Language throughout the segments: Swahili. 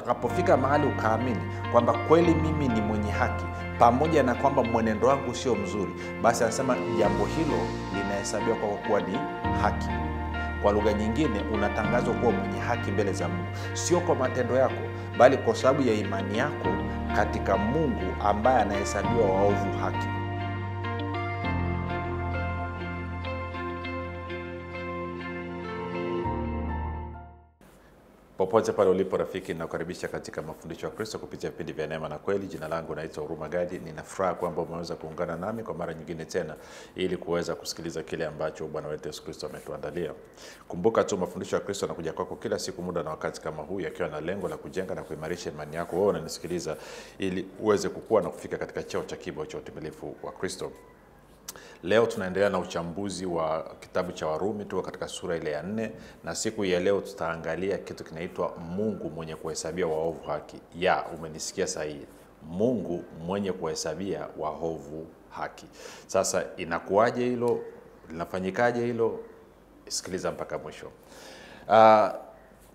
utakapofika mahali ukaamini kwamba kweli mimi ni mwenye haki, pamoja na kwamba mwenendo wangu sio mzuri, basi anasema jambo hilo linahesabiwa kwa kuwa ni haki. Kwa lugha nyingine, unatangazwa kuwa mwenye haki mbele za Mungu, sio kwa matendo yako, bali kwa sababu ya imani yako katika Mungu ambaye anahesabiwa waovu haki. Popote pale ulipo rafiki, nakukaribisha katika mafundisho ya Kristo kupitia vipindi vya neema na kweli. Jina langu naitwa Huruma Gadi. Ninafuraha kwamba umeweza kuungana nami kwa mara nyingine tena ili kuweza kusikiliza kile ambacho Bwana wetu Yesu Kristo ametuandalia. Kumbuka tu mafundisho ya Kristo yanakuja kwako kila siku muda na wakati kama huu, yakiwa na lengo la kujenga na kuimarisha imani yako wewe unanisikiliza, ili uweze kukua na kufika katika cheo cha kibo cha utimilifu wa Kristo. Leo tunaendelea na uchambuzi wa kitabu cha Warumi, tuko katika sura ile ya 4, na siku ya leo tutaangalia kitu kinaitwa Mungu mwenye kuhesabia waovu haki. Umenisikia sahihi. Mungu mwenye kuhesabia waovu haki. Sasa inakuwaje hilo? Linafanyikaje hilo? Sikiliza mpaka mwisho.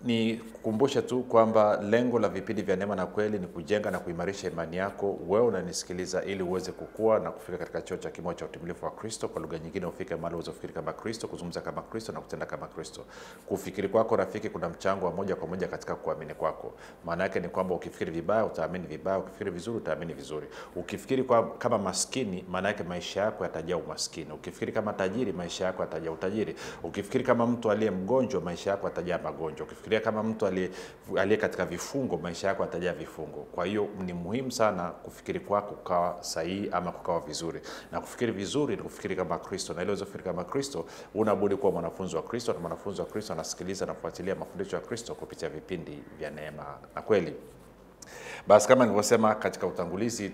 Ni kukumbusha tu kwamba lengo la vipindi vya neema na kweli ni kujenga na kuimarisha imani yako wewe unanisikiliza, ili uweze kukua na kufika katika cheo cha kimo cha utimilifu wa Kristo. Kwa lugha nyingine, ufike mahali uweze kufikiri kama Kristo, kuzungumza kama Kristo na kutenda kama Kristo. Kufikiri kwako rafiki kuna mchango wa moja kwa moja katika kuamini kwako. Maana yake ni kwamba ukifikiri vibaya utaamini vibaya, ukifikiri vizuri utaamini vizuri. Ukifikiri kama maskini, maana yake maisha yako yatajaa umaskini. Ukifikiri kama tajiri, maisha yako yatajaa utajiri. Ukifikiri kama mtu aliye mgonjwa, maisha yako yatajaa magonjwa. Ukifikiri kama mtu aliye katika vifungo, maisha yako yatajaa vifungo. Kwa hiyo ni muhimu sana kufikiri kwako kukawa sahihi ama kukawa vizuri. Na kufikiri vizuri ni kufikiri kama Kristo. Na ile uzofikiri kama Kristo, unabudi kuwa mwanafunzi wa Kristo, na mwanafunzi wa Kristo anasikiliza na kufuatilia mafundisho ya Kristo kupitia vipindi vya neema na kweli. Basi kama nilivyosema katika utangulizi,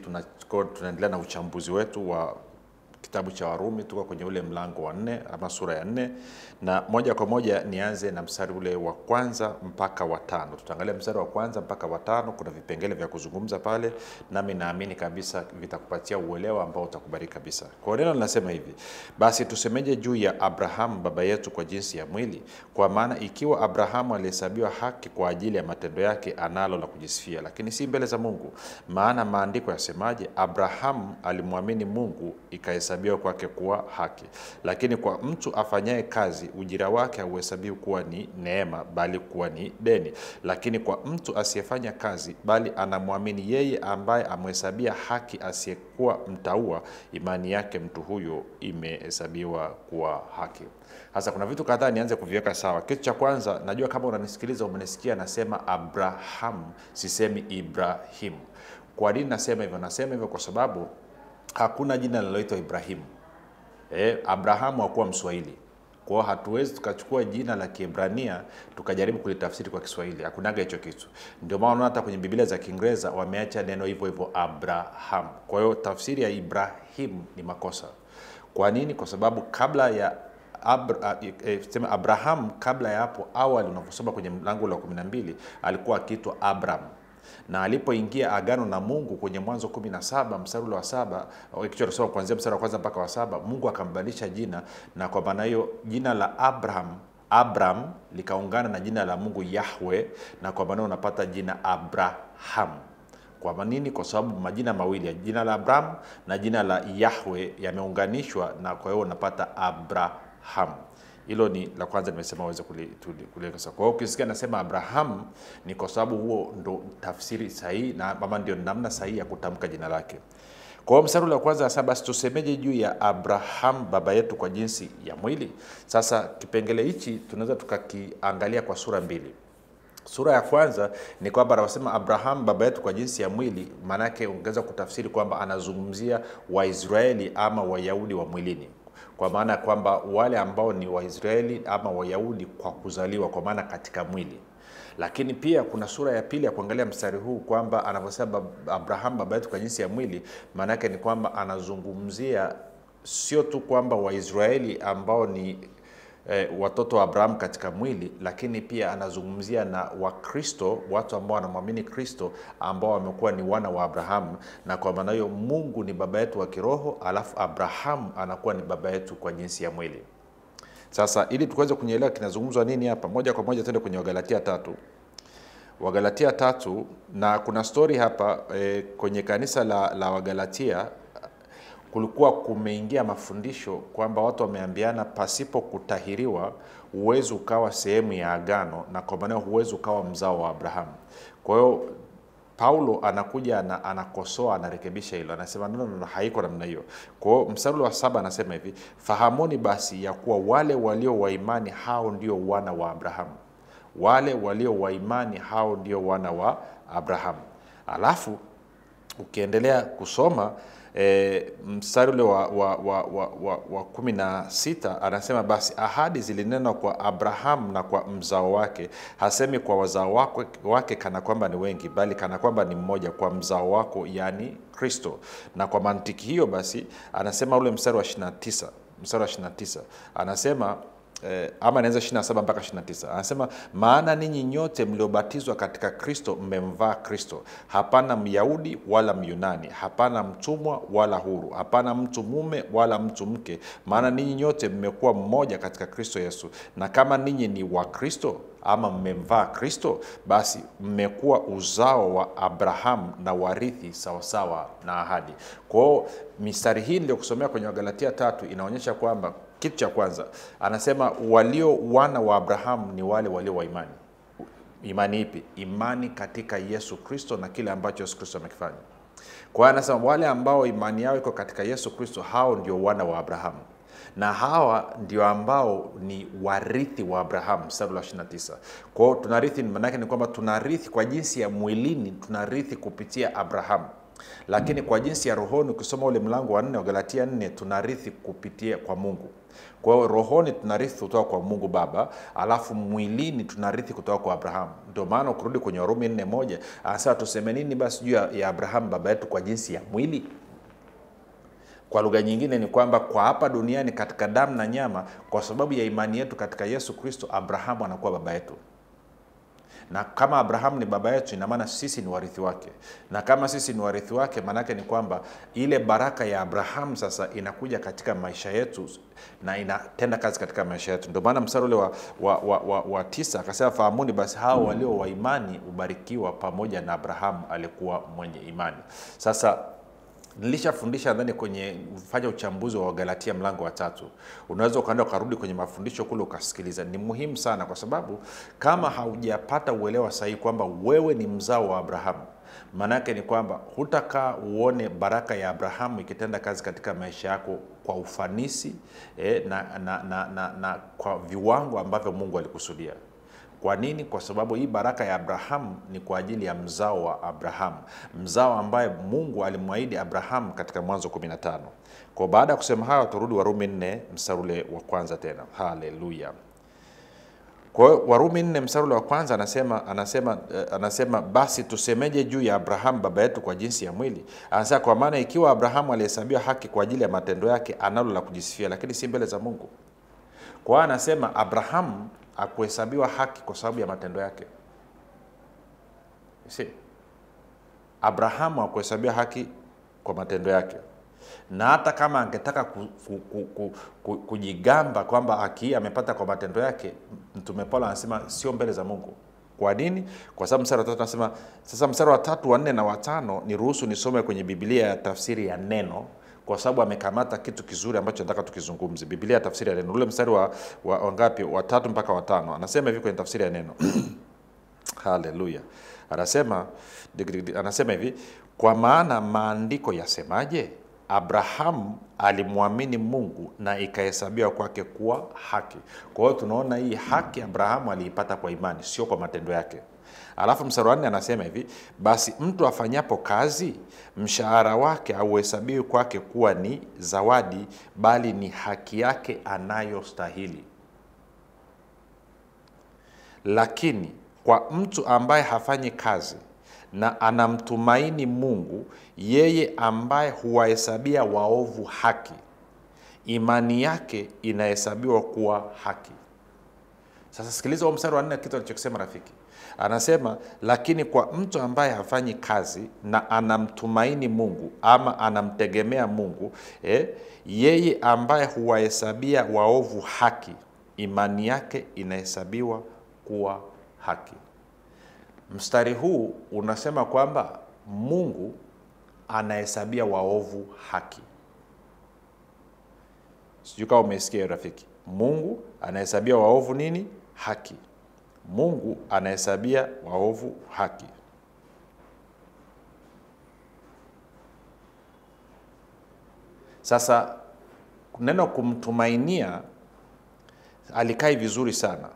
tunaendelea na uchambuzi wetu wa kitabu cha Warumi. Tuko kwenye ule mlango wa 4 ama sura ya 4, na moja kwa moja nianze na mstari ule wa kwanza mpaka wa 5. Tutaangalia mstari wa kwanza mpaka wa 5. Kuna vipengele vya kuzungumza pale, nami naamini kabisa vitakupatia uelewa ambao utakubariki kabisa. Kwa neno linasema hivi: basi tusemeje juu ya Abrahamu baba yetu kwa jinsi ya mwili? Kwa maana ikiwa Abrahamu alihesabiwa haki kwa ajili ya matendo yake, analo la kujisifia, lakini si mbele za Mungu. Maana maandiko yasemaje? Abrahamu alimwamini Mungu, ikahesabiwa kwake kuwa haki. Lakini kwa mtu afanyaye kazi, ujira wake hauhesabiwi kuwa ni neema, bali kuwa ni deni. Lakini kwa mtu asiyefanya kazi, bali anamwamini yeye ambaye amhesabia haki asiyekuwa mtauwa, imani yake mtu huyo imehesabiwa kuwa haki. Sasa kuna vitu kadhaa nianze kuviweka sawa. Kitu cha kwanza, najua kama unanisikiliza umenisikia nasema Abraham, sisemi Ibrahim. Kwa nini nasema hivyo? Nasema hivyo kwa sababu hakuna jina linaloitwa Ibrahimu. Abrahamu hakuwa Mswahili. Kwa hatuwezi tukachukua jina la Kiebrania tukajaribu kulitafsiri kwa Kiswahili. Hakunaga hicho kitu. Ndio maana hata kwenye Biblia za Kiingereza wameacha neno hivyo hivyo Abraham. Kwa hiyo tafsiri ya Ibrahim ni makosa. Kwa nini? Kwa sababu kabla ya Abraham, kabla ya hapo awali unaposoma kwenye mlango wa 12, alikuwa akiitwa Abram. Na alipoingia agano na Mungu kwenye Mwanzo 17 mstari wa 7, ikiwa tunasoma kuanzia mstari wa kwanza mpaka wa 7, Mungu akambadilisha jina, na kwa maana hiyo jina la Abram likaungana na jina la Mungu Yahweh, na kwa maana unapata jina Abraham. Kwa nini? Kwa sababu majina mawili, jina la Abram na jina la Yahweh, yameunganishwa, na kwa hiyo unapata Abraham. Hilo ni la kwanza nimesema uweze kuliweka sawa. Kwa hiyo ukisikia nasema Abraham, ni kwa sababu huo ndo tafsiri sahihi, na mama ndio namna sahihi ya kutamka jina lake. Kwa hiyo mstari wa kwanza anasema basi tusemeje juu ya Abraham baba yetu kwa jinsi ya mwili? Sasa kipengele hichi tunaweza tukakiangalia kwa sura mbili. Sura ya kwanza ni kwamba anasema Abraham baba yetu kwa jinsi ya mwili, maana yake ungeweza kutafsiri kwamba anazungumzia Waisraeli ama Wayahudi wa mwilini. Kwa maana kwamba wale ambao ni Waisraeli ama Wayahudi kwa kuzaliwa, kwa maana katika mwili. Lakini pia kuna sura ya pili ya kuangalia mstari huu kwamba anaposema Abraham baba yetu kwa jinsi ya mwili, maana yake ni kwamba anazungumzia sio tu kwamba Waisraeli ambao ni watoto wa Abraham katika mwili, lakini pia anazungumzia na Wakristo, watu ambao wanamwamini Kristo, ambao wamekuwa ni wana wa Abraham. Na kwa maana hiyo Mungu ni baba yetu wa kiroho, alafu Abraham anakuwa ni baba yetu kwa jinsi ya mwili. Sasa ili tuweze kuelewa kinazungumzwa nini hapa, moja kwa moja twende kwenye Wagalatia 3. Wagalatia 3, na kuna story hapa kwenye kanisa la Wagalatia kulikuwa kumeingia mafundisho kwamba watu wameambiana pasipo kutahiriwa huwezi ukawa sehemu ya agano, na kwa maana huwezi ukawa mzao wa Abrahamu. Kwa hiyo Paulo anakuja anakosoa, anarekebisha hilo, anasema no, haiko namna hiyo. Kwa hiyo mstari wa 7 anasema hivi, fahamuni basi ya kuwa wale walio wa imani hao ndio wana wa Abrahamu. Wale walio wa imani hao ndio wana wa Abrahamu. Alafu ukiendelea kusoma mstari ule wa 16 anasema basi ahadi zilinenwa kwa Abrahamu na kwa mzao wake, hasemi kwa wazao wake kana kwamba ni wengi, bali kana kwamba ni mmoja, kwa mzao wako yani Kristo. Na kwa mantiki hiyo basi anasema ule mstari wa 29 anasema ama naanza 27 mpaka 29. Anasema maana ninyi nyote mliobatizwa katika Kristo mmemvaa Kristo. Hapana Myahudi wala Myunani, hapana mtumwa wala huru, hapana mtu mume wala mtu mke, maana ninyi nyote mmekuwa mmoja katika Kristo Yesu. Na kama ninyi ni wa Kristo ama mmemvaa Kristo, basi mmekuwa uzao wa Abrahamu na warithi sawasawa na ahadi. Kwa hiyo mistari hii ndio kusomea kwenye Wagalatia 3 inaonyesha kwamba kitu cha kwanza anasema walio wana wa Abrahamu ni wale walio wa imani. Imani ipi? Imani katika Yesu Kristo na kile ambacho Yesu Kristo amekifanya. Kwa hiyo anasema wale ambao imani yao iko katika Yesu Kristo, hao ndio wana wa Abrahamu. Na hawa ndio ambao ni warithi wa Abrahamu, mstari wa 29. Kwa hiyo tunarithi, maana yake ni kwamba tunarithi kwa jinsi ya mwilini, tunarithi kupitia Abrahamu. Lakini kwa jinsi ya rohoni, ukisoma ule mlango wa 4 wa Galatia 4, tunarithi kupitia kwa Mungu. Kwa hiyo rohoni tunarithi kutoka kwa Mungu Baba, alafu mwilini tunarithi kutoka kwa Abrahamu. Ndio maana ukirudi kwenye Warumi 4:1 anasema tuseme nini basi juu ya Abrahamu baba yetu kwa jinsi ya mwili? Kwa lugha nyingine ni kwamba kwa hapa duniani katika damu na nyama, kwa sababu ya imani yetu katika Yesu Kristo, Abrahamu anakuwa baba yetu. Na kama Abrahamu ni baba yetu, ina maana sisi ni warithi wake. Na kama sisi ni warithi wake, maana yake ni kwamba ile baraka ya Abrahamu sasa inakuja katika maisha yetu na inatenda kazi katika maisha yetu. Ndio maana mstari ule wa 9 akasema fahamuni basi hao walio wa imani ubarikiwa pamoja na Abrahamu alikuwa mwenye imani. Sasa nilishafundisha ndani kwenye fanya uchambuzi wa Galatia mlango wa 3. Unaweza ukaenda ukarudi kwenye mafundisho kule ukasikiliza. Ni muhimu sana kwa sababu kama haujapata uelewa sahihi kwamba wewe ni mzao wa Abrahamu, maana yake ni kwamba hutakaa uone baraka ya Abrahamu ikitenda kazi katika maisha yako kwa ufanisi na kwa viwango ambavyo Mungu alikusudia. Kwa nini? Kwa sababu hii baraka ya Abrahamu ni kwa ajili ya mzao wa Abrahamu, mzao ambaye Mungu alimwahidi Abrahamu katika Mwanzo 15. Kwa baada ya kusema hayo, turudi Warumi 4 mstari ule wa kwanza tena. Haleluya. Kwa hiyo Warumi 4 mstari ule wa kwanza anasema basi tusemeje juu ya Abrahamu baba yetu kwa jinsi ya mwili? Anasema kwa maana ikiwa Abrahamu alihesabiwa haki kwa ajili ya matendo yake, analo la kujisifia, lakini si mbele za Mungu. Kwa hiyo anasema Abrahamu hakuhesabiwa haki kwa sababu ya matendo yake. Abrahamu hakuhesabiwa haki kwa matendo yake. Na hata kama angetaka kujigamba kwamba haki amepata kwa matendo yake, Mtume Paulo anasema sio mbele za Mungu. Kwa nini? Kwa sababu mstari wa 3 anasema, sasa mstari wa 3, wa 4 na wa 5 ni ruhusu nisome kwenye Biblia ya tafsiri ya neno, kwa sababu amekamata kitu kizuri ambacho nataka tukizungumze. Biblia ya tafsiri ya neno, ule mstari wa ngapi? Wa 3 mpaka wa 5. Anasema hivi kwenye tafsiri ya neno. Haleluya. Anasema hivi, kwa maana maandiko yasemaje? Abrahamu alimwamini Mungu na ikahesabiwa kwake kuwa haki. Kwa hiyo tunaona hii haki Abrahamu aliipata kwa imani, sio kwa matendo yake. Alafu mstari wa 4 anasema hivi, basi mtu afanyapo kazi, mshahara wake hauhesabiwi kwake kuwa ni zawadi, bali ni haki yake anayostahili. Lakini kwa mtu ambaye hafanyi kazi na anamtumaini Mungu, yeye ambaye huwahesabia waovu haki, imani yake inahesabiwa kuwa haki. Sasa sikiliza mstari wa 4 kitu alichokisema rafiki. Anasema lakini kwa mtu ambaye hafanyi kazi na anamtumaini Mungu ama anamtegemea Mungu, yeye ambaye huwahesabia waovu haki, imani yake inahesabiwa kuwa haki. Mstari huu unasema kwamba Mungu anahesabia waovu haki. Sijui kama umesikia rafiki. Mungu anahesabia waovu nini? Haki. Mungu anahesabia waovu haki. Sasa neno kumtumainia alikai vizuri sana.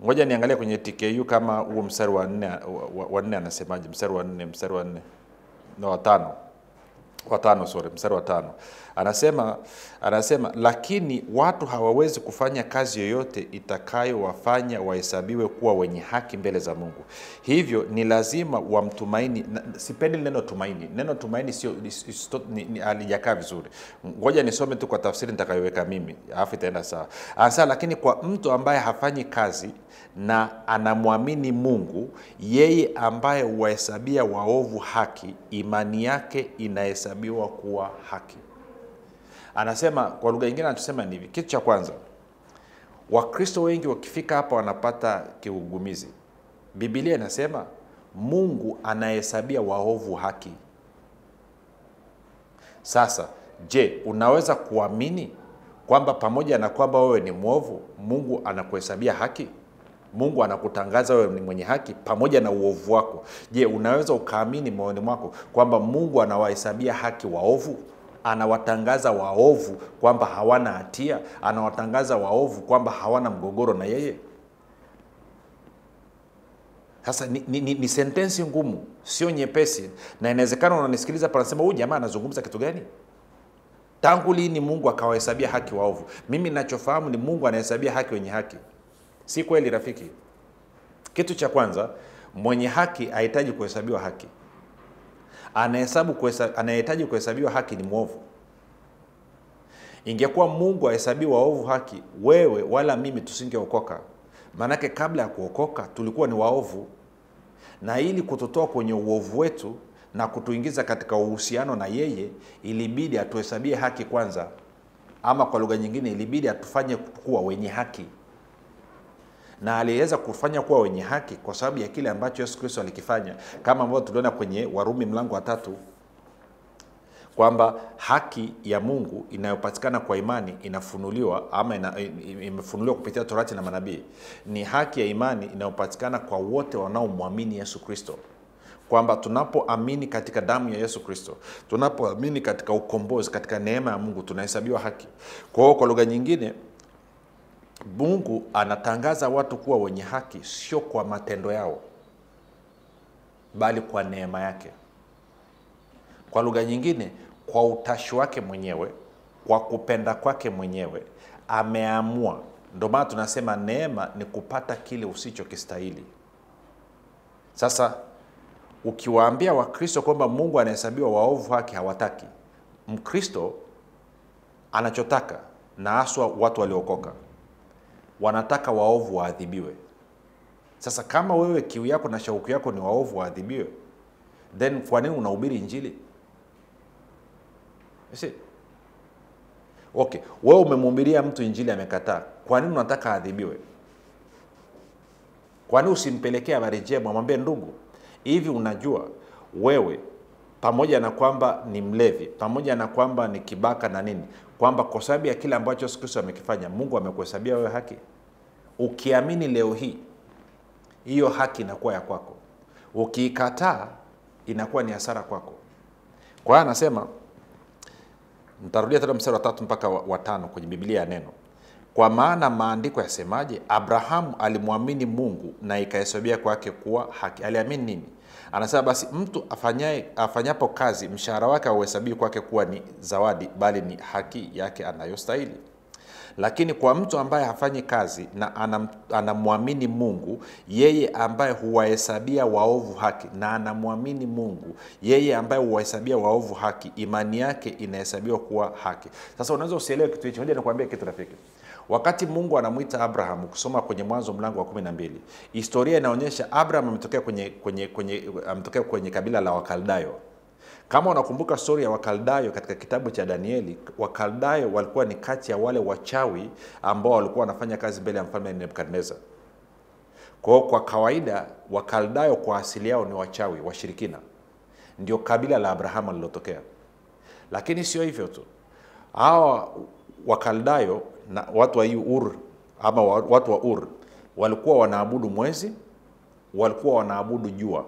Ngoja niangalie kwenye TKU kama huo mstari wa 4 anasemaje. Mstari wa 4 mstari wa 4 na wa 5 sorry, mstari wa 5 anasema lakini watu hawawezi kufanya kazi yoyote itakayowafanya wahesabiwe kuwa wenye haki mbele za Mungu. Hivyo ni lazima wamtumaini. Sipendi neno tumaini. Neno tumaini sio halijakaa vizuri. Ngoja nisome tu kwa tafsiri nitakayoweka mimi, alafu itaenda sawa. Anasema lakini kwa mtu ambaye hafanyi kazi na anamwamini Mungu, yeye ambaye huwahesabia waovu haki, imani yake inahesabiwa kuwa haki. Anasema kwa lugha nyingine, anasema hivi. Kitu cha kwanza, Wakristo wengi wakifika hapa wanapata kiugumizi. Biblia inasema Mungu anahesabia waovu haki. Sasa, je, unaweza kuamini kwamba pamoja na kwamba wewe ni mwovu, Mungu anakuhesabia haki? Mungu anakutangaza wewe ni mwenye haki pamoja na uovu wako. Je, unaweza ukaamini moyoni mwako kwamba Mungu anawahesabia haki waovu? Anawatangaza waovu kwamba hawana hatia, anawatangaza waovu kwamba hawana mgogoro na yeye. Sasa ni sentensi ngumu, sio nyepesi, na inawezekana unanisikiliza hapa unasema huyu jamaa anazungumza kitu gani? Tangu lini Mungu akawahesabia haki waovu? Mimi ninachofahamu ni Mungu anahesabia haki wenye haki. Si kweli rafiki? Kitu cha kwanza, mwenye haki hahitaji kuhesabiwa haki. Anahitaji kuhesabiwa haki ni mwovu. Ingekuwa Mungu ahesabiwa waovu haki, wewe wala mimi tusingeokoka. Manake kabla ya kuokoka tulikuwa ni waovu. Na ili kututoa kwenye uovu wetu na kutuingiza katika uhusiano na yeye, ilibidi atuhesabie haki kwanza. Ama kwa lugha nyingine, ilibidi atufanye kuwa wenye haki. Na aliweza kufanya kuwa wenye haki kwa sababu ya kile ambacho Yesu Kristo alikifanya, kama ambavyo tuliona kwenye Warumi mlango wa 3, kwamba haki ya Mungu inayopatikana kwa imani inafunuliwa ama imefunuliwa kupitia Torati na manabii. Ni haki ya imani inayopatikana kwa wote wanaomwamini Yesu Kristo. Kwamba tunapoamini katika damu ya Yesu Kristo, tunapoamini katika ukombozi, katika neema ya Mungu, tunahesabiwa haki. Kwa hiyo kwa lugha nyingine, Mungu anatangaza watu kuwa wenye haki sio kwa matendo yao, bali kwa neema yake. Kwa lugha nyingine, kwa utashi wake mwenyewe, kwa kupenda kwake mwenyewe, ameamua. Ndio maana tunasema neema ni kupata kile usichokistahili. Sasa ukiwaambia Wakristo kwamba Mungu anahesabiwa waovu haki, hawataki. Mkristo anachotaka, na haswa watu waliokoka, wanataka waovu waadhibiwe. Sasa kama wewe kiu yako na shauku yako ni waovu waadhibiwe, then kwa nini unahubiri injili? Okay, wewe umemhubiria mtu injili amekataa. Kwa nini unataka adhibiwe? Kwa nini usimpelekea habari njema, mwambie ndugu, hivi unajua wewe pamoja na kwamba ni mlevi, pamoja na kwamba ni kibaka na nini, kwamba kwa sababu ya kile ambacho Yesu Kristo amekifanya, Mungu amekuhesabia wewe haki? Ukiamini leo hii, hiyo haki inakuwa ya kwako. Ukiikataa, inakuwa ni hasara kwako. Kwa hiyo anasema, nitarudia tena mstari wa 3 mpaka wa 5 kwenye Biblia ya neno. Kwa maana maandiko yasemaje? Abrahamu alimwamini Mungu na ikahesabiwa kwake kuwa haki. Aliamini nini? Anasema basi mtu afanyapo kazi, mshahara wake hauhesabiwi kwake kuwa ni zawadi, bali ni haki yake anayostahili. Lakini kwa mtu ambaye hafanyi kazi na anamwamini Mungu, yeye ambaye huwahesabia waovu haki, na anamwamini Mungu, yeye ambaye huwahesabia waovu haki, imani yake inahesabiwa kuwa haki. Sasa unaweza usielewe kitu hicho. Ngoja nikwambie kitu rafiki. Wakati Mungu anamuita Abraham, kusoma kwenye Mwanzo mlango wa 12, historia inaonyesha Abraham ametokea kwenye kabila la Wakaldayo. Kama unakumbuka story ya Wakaldayo katika kitabu cha Danieli, Wakaldayo walikuwa ni kati ya wale wachawi ambao walikuwa wanafanya kazi mbele ya mfalme Nebukadneza. Kwa kawaida Wakaldayo kwa asili yao ni wachawi, washirikina. Ndio kabila la Abrahamu lilotokea. Lakini sio hivyo tu. Hawa Wakaldayo na watu wa Ur ama watu wa Ur walikuwa wanaabudu mwezi, walikuwa wanaabudu jua.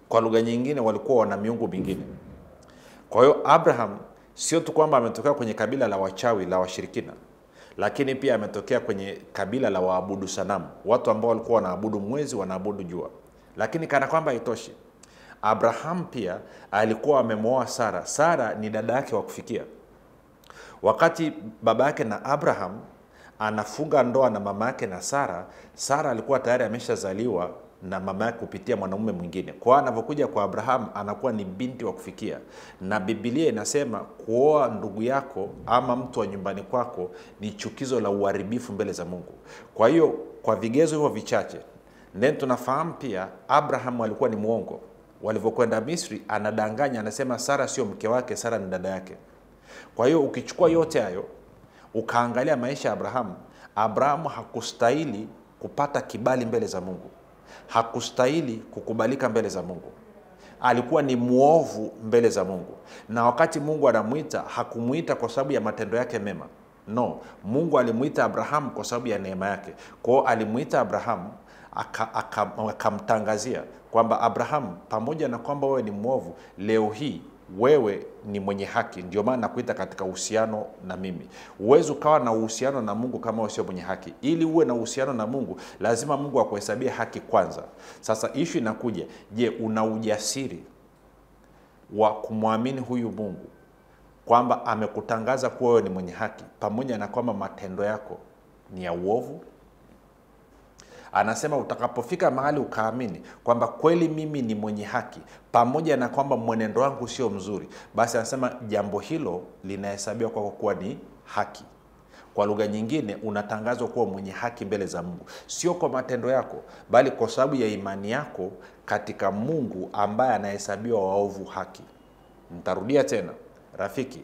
Kwa lugha nyingine walikuwa wana miungu mingine. Kwa hiyo Abraham sio tu kwamba ametokea kwenye kabila la wachawi la washirikina, lakini pia ametokea kwenye kabila la waabudu sanamu, watu ambao walikuwa wanaabudu mwezi, wanaabudu jua. Lakini kana kwamba haitoshi, Abraham pia alikuwa amemwoa Sara. Sara ni dada yake wa kufikia. Wakati baba yake na Abraham anafunga ndoa na mama yake na Sara, Sara alikuwa tayari ameshazaliwa na mama yake kupitia mwanamume mwingine. Kwa anapokuja kwa Abraham anakuwa ni binti wa kufikia. Na Biblia inasema kuoa ndugu yako ama mtu wa nyumbani kwako ni chukizo la uharibifu mbele za Mungu. Kwa hiyo kwa vigezo hivyo vichache, ndio tunafahamu pia Abraham alikuwa ni muongo. Walivyokwenda Misri anadanganya, anasema Sara sio mke wake, Sara ni dada yake. Kwa hiyo ukichukua yote hayo ukaangalia maisha ya Abrahamu hakustahili kupata kibali mbele za Mungu. Hakustahili kukubalika mbele za Mungu. Alikuwa ni muovu mbele za Mungu. Na wakati Mungu anamuita, hakumuita kwa sababu ya matendo yake mema. No, Mungu alimuita Abrahamu kwa sababu ya neema yake. Kwa hiyo alimuita Abrahamu akamtangazia kwamba Abrahamu, pamoja na kwamba wewe ni muovu, leo hii wewe ni mwenye haki. Ndio maana nakuita katika uhusiano na mimi. Uwezo ukawa na uhusiano na Mungu kama wewe sio mwenye haki. Ili uwe na uhusiano na Mungu, lazima Mungu akuhesabie haki kwanza. Sasa issue inakuja, je, una ujasiri wa kumwamini huyu Mungu kwamba amekutangaza kuwa wewe ni mwenye haki pamoja na kwamba matendo yako ni ya uovu? Anasema utakapofika mahali ukaamini kwamba kweli mimi ni mwenye haki pamoja na kwamba mwenendo wangu sio mzuri, basi anasema jambo hilo linahesabiwa kwako kuwa ni haki. Kwa lugha nyingine, unatangazwa kuwa mwenye haki mbele za Mungu, sio kwa matendo yako, bali kwa sababu ya imani yako katika Mungu ambaye anahesabiwa waovu haki. Nitarudia tena, rafiki,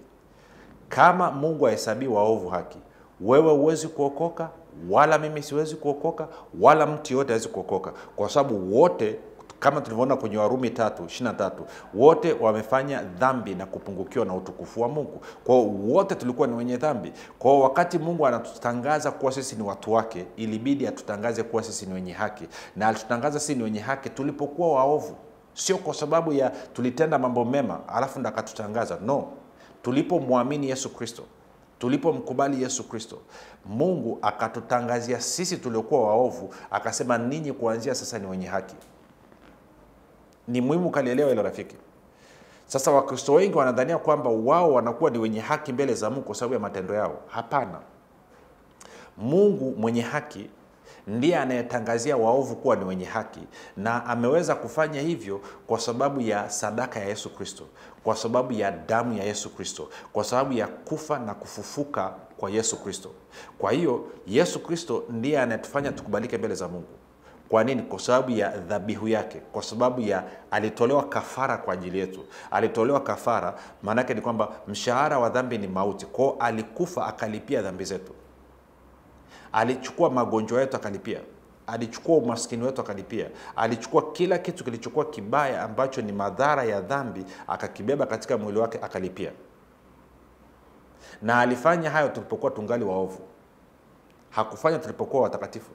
kama Mungu ahesabiwa waovu haki, wewe huwezi kuokoka, wala mimi siwezi kuokoka, wala mtu yote hawezi kuokoka, kwa sababu wote, kama tulivyoona kwenye Warumi 3:23, wote wamefanya dhambi na kupungukiwa na utukufu wa Mungu. Kwa hiyo wote tulikuwa ni wenye dhambi. Kwa hiyo wakati Mungu anatutangaza kuwa sisi ni watu wake, ilibidi atutangaze kuwa sisi ni wenye haki. Na alitutangaza sisi ni wenye haki tulipokuwa waovu. Sio kwa sababu ya tulitenda mambo mema alafu ndo akatutangaza. No. Tulipomwamini Yesu Kristo, tulipomkubali Yesu Kristo, Mungu akatutangazia sisi tuliokuwa waovu, akasema ninyi kuanzia sasa ni wenye haki. Ni muhimu kalielewa hilo rafiki. Sasa Wakristo wengi wanadhania kwamba wao wanakuwa ni wenye haki mbele za Mungu kwa sababu ya matendo yao. Hapana. Mungu mwenye haki ndiye anayetangazia waovu kuwa ni wenye haki, na ameweza kufanya hivyo kwa sababu ya sadaka ya Yesu Kristo, kwa sababu ya damu ya Yesu Kristo, kwa sababu ya kufa na kufufuka kwa Yesu Kristo. Kwa hiyo Yesu Kristo ndiye anayetufanya tukubalike mbele za Mungu. Kwa nini? Kwa sababu ya dhabihu yake, kwa sababu ya alitolewa kafara kwa ajili yetu. Alitolewa kafara, maana yake ni kwamba mshahara wa dhambi ni mauti. Kwa hiyo alikufa akalipia dhambi zetu. Alichukua magonjwa yetu akalipia. Alichukua umaskini wetu akalipia. Alichukua kila kitu kilichokuwa kibaya ambacho ni madhara ya dhambi, akakibeba katika mwili wake akalipia. Na alifanya hayo tulipokuwa tungali waovu. Hakufanya tulipokuwa watakatifu.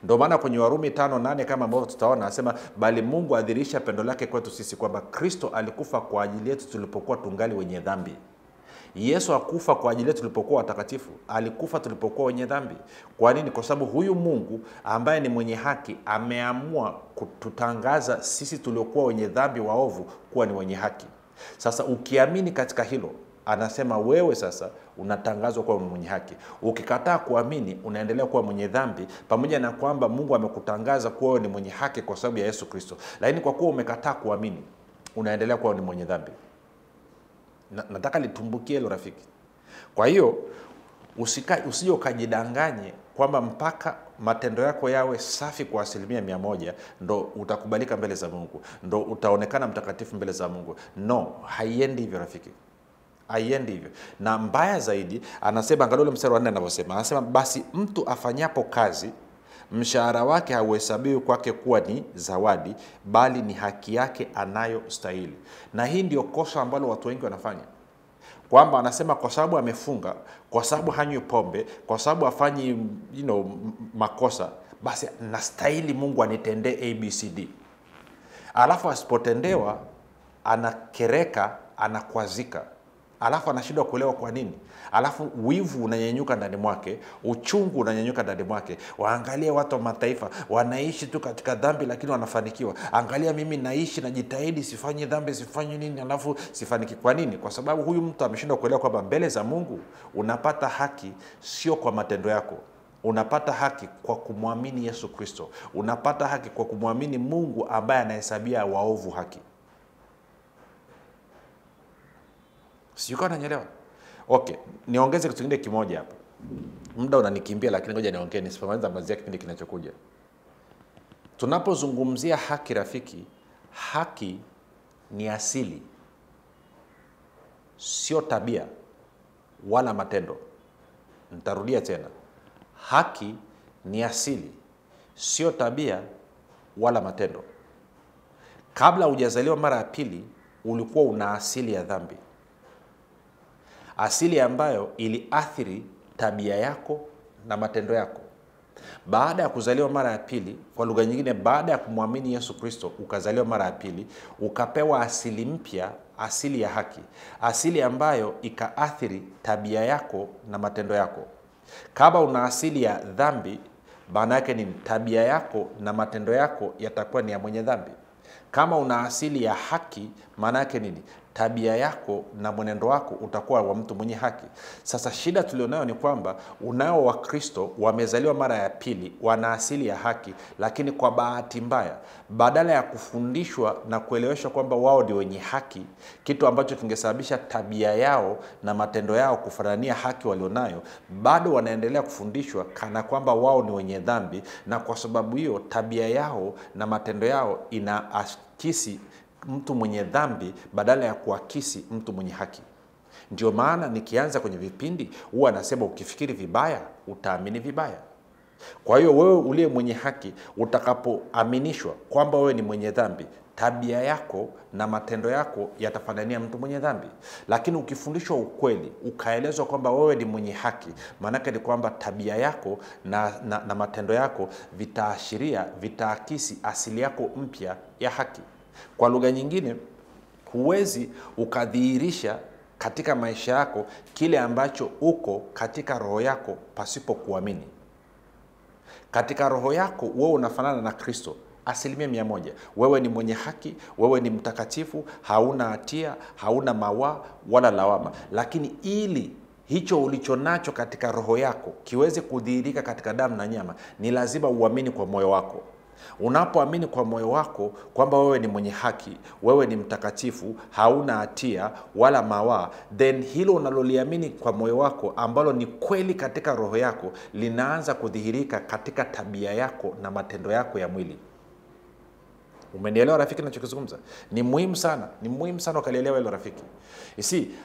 Ndio maana kwenye Warumi 5:8 kama ambavyo tutaona, anasema bali Mungu adhirisha pendo lake kwetu sisi kwamba Kristo alikufa kwa ajili yetu tulipokuwa tungali wenye dhambi. Yesu hakufa kwa ajili yetu tulipokuwa watakatifu, alikufa tulipokuwa wenye dhambi. Kwa nini? Kwa sababu huyu Mungu ambaye ni mwenye haki ameamua kututangaza sisi tuliokuwa wenye dhambi waovu kuwa ni wenye haki. Sasa ukiamini katika hilo, anasema wewe sasa unatangazwa kuwa mwenye haki. Ukikataa kuamini, unaendelea kuwa mwenye dhambi, pamoja na kwamba Mungu amekutangaza kuwa ni mwenye haki kwa sababu ya Yesu Kristo. Lakini kwa kuwa umekataa kuamini, unaendelea kuwa ni mwenye dhambi. Nataka litumbukie hilo rafiki. Kwa hiyo usije ukajidanganye kwamba mpaka matendo yako yawe safi kwa 100% ndo utakubalika mbele za Mungu, ndo utaonekana mtakatifu mbele za Mungu. No, haiendi hivyo rafiki. Haiendi hivyo. Na mbaya zaidi, anasema, angalia ule mstari wa 4 anavyosema. Anasema basi mtu afanyapo kazi mshahara wake hauhesabiwi kwake kuwa ni zawadi, bali ni haki yake anayostahili. Na hii ndio kosa ambalo watu wengi wanafanya, kwamba anasema kwa sababu amefunga, kwa sababu hanywi pombe, kwa sababu hafanyi makosa, basi nastahili Mungu anitendee ABCD. Alafu asipotendewa anakereka, anakwazika. Alafu anashindwa kuelewa kwa nini. Alafu wivu unanyenyuka ndani mwake, uchungu unanyenyuka ndani mwake. Waangalie watu wa mataifa wanaishi tu katika dhambi lakini wanafanikiwa. Angalia mimi naishi najitahidi, sifanyi dhambi, sifanyi nini, alafu sifaniki. Kwa nini? Kwa sababu huyu mtu ameshindwa kuelewa kwamba mbele za Mungu unapata haki sio kwa matendo yako. Unapata haki kwa kumwamini Yesu Kristo. Unapata haki kwa kumwamini Mungu ambaye anahesabia waovu haki. Sio kama unanielewa? Okay, niongeze kitu kingine kimoja hapo. Muda unanikimbia lakini ngoja niongee nisipomaliza mazia kipindi kinachokuja. Tunapozungumzia haki rafiki, haki ni asili, sio tabia wala matendo. Nitarudia tena. Haki ni asili, sio tabia wala matendo. Kabla hujazaliwa mara ya pili, ulikuwa una asili ya dhambi. Asili ambayo iliathiri tabia yako na matendo yako. Baada ya kuzaliwa mara ya pili, kwa lugha nyingine, baada ya kumwamini Yesu Kristo, ukazaliwa mara ya pili, ukapewa asili mpya, asili ya haki. Asili ambayo ikaathiri tabia yako na matendo yako. Kama una asili ya dhambi, maana yake ni tabia yako na matendo yako yatakuwa ni ya mwenye dhambi. Kama una asili ya haki, maana yake nini? Tabia yako na mwenendo wako utakuwa wa mtu mwenye haki. Sasa shida tulionayo ni kwamba unao wa Kristo wamezaliwa mara ya pili, wana asili ya haki, lakini kwa bahati mbaya, badala ya kufundishwa na kueleweshwa kwamba wao ndio wenye haki, kitu ambacho kingesababisha tabia yao na matendo yao kufanania haki walionayo, bado wanaendelea kufundishwa kana kwamba wao ni wenye dhambi, na kwa sababu hiyo tabia yao na matendo yao inaakisi mtu mwenye dhambi badala ya kuakisi mtu mwenye haki. Ndio maana nikianza kwenye vipindi huwa nasema ukifikiri vibaya utaamini vibaya. Kwa hiyo wewe uliye mwenye haki, utakapoaminishwa kwamba wewe ni mwenye dhambi, tabia yako na matendo yako yatafanania mtu mwenye dhambi. Lakini ukifundishwa ukweli, ukaelezwa kwamba wewe ni mwenye haki, maana yake ni kwamba tabia yako na matendo yako vitaashiria, vitaakisi asili yako mpya ya haki. Kwa lugha nyingine, huwezi ukadhihirisha katika maisha yako kile ambacho uko katika roho yako pasipo kuamini. Katika roho yako wewe unafanana na Kristo 100%. Wewe ni mwenye haki, wewe ni mtakatifu, hauna hatia, hauna mawaa wala lawama. Lakini ili hicho ulichonacho katika roho yako kiweze kudhihirika katika damu na nyama, ni lazima uamini kwa moyo wako. Unapoamini kwa moyo wako kwamba wewe ni mwenye haki, wewe ni mtakatifu, hauna hatia wala mawaa, then hilo unaloliamini kwa moyo wako ambalo ni kweli katika roho yako linaanza kudhihirika katika tabia yako na matendo yako ya mwili. Umenielewa rafiki ninachokizungumza? Ni muhimu sana ukalielewa hilo rafiki.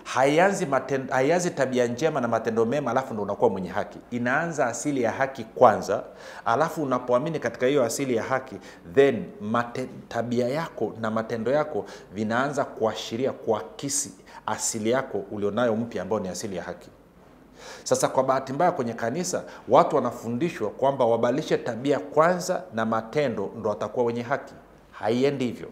Haianzi tabia njema na matendo mema alafu ndo unakuwa mwenye haki. Inaanza asili ya haki kwanza, alafu unapoamini katika hiyo asili ya haki, then tabia yako na matendo yako vinaanza kuashiria, kuakisi asili yako ulionayo mpya ambayo ni asili ya haki. Sasa kwa bahati mbaya kwenye kanisa, watu wanafundishwa kwamba wabadilishe tabia kwanza na matendo ndo watakuwa wenye haki. Haiendi hivyo.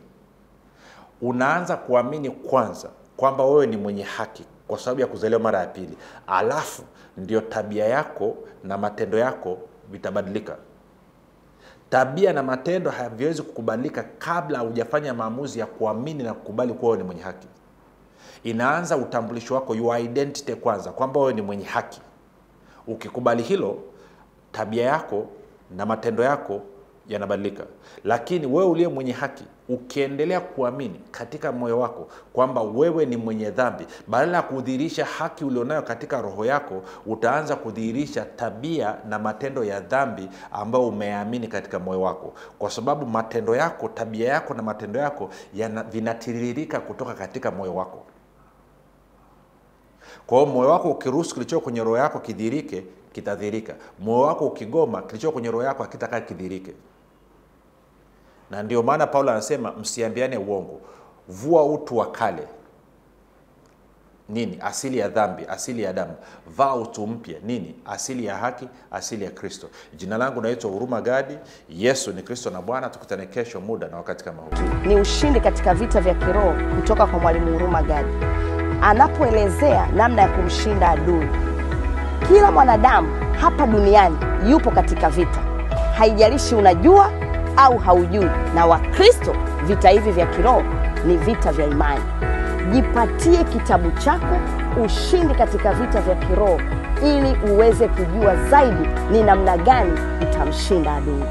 Unaanza kuamini kwanza kwamba wewe ni mwenye haki kwa sababu ya kuzaliwa mara ya pili, alafu ndio tabia yako na matendo yako vitabadilika. Tabia na matendo haviwezi kukubadilika kabla hujafanya maamuzi ya kuamini na kukubali kuwa wewe ni mwenye haki. Inaanza utambulisho wako, your identity kwanza, kwamba wewe ni mwenye haki. Ukikubali hilo, tabia yako na matendo yako yanabadilika. Lakini wewe uliye mwenye haki, ukiendelea kuamini katika moyo wako kwamba wewe ni mwenye dhambi, badala ya kudhihirisha haki ulionayo katika roho yako, utaanza kudhihirisha tabia na matendo ya dhambi ambayo umeamini katika moyo wako. Kwa sababu matendo yako, tabia yako na matendo yako vinatiririka kutoka katika moyo wako. Kwa hiyo moyo wako ukiruhusu kilicho kwenye roho yako kidhihirike, kitadhirika. Moyo wako ukigoma, kilicho kwenye roho yako hakitaka kidhirike. Na ndio maana Paulo anasema msiambiane uongo. Vua utu wa kale. Nini? Asili ya dhambi, asili ya damu. Vaa utu mpya. Nini? Asili ya haki, asili ya Kristo. Jina langu naitwa Huruma Gadi. Yesu ni Kristo na Bwana. Tukutane kesho muda na wakati kama huu. Ni ushindi katika vita vya kiroho kutoka kwa Mwalimu Huruma Gadi. Anapoelezea namna ya kumshinda adui. Kila mwanadamu hapa duniani yupo katika vita. Haijalishi unajua au haujui. Na Wakristo, vita hivi vya kiroho ni vita vya imani. Jipatie kitabu chako Ushindi katika Vita vya Kiroho ili uweze kujua zaidi ni namna gani utamshinda adui.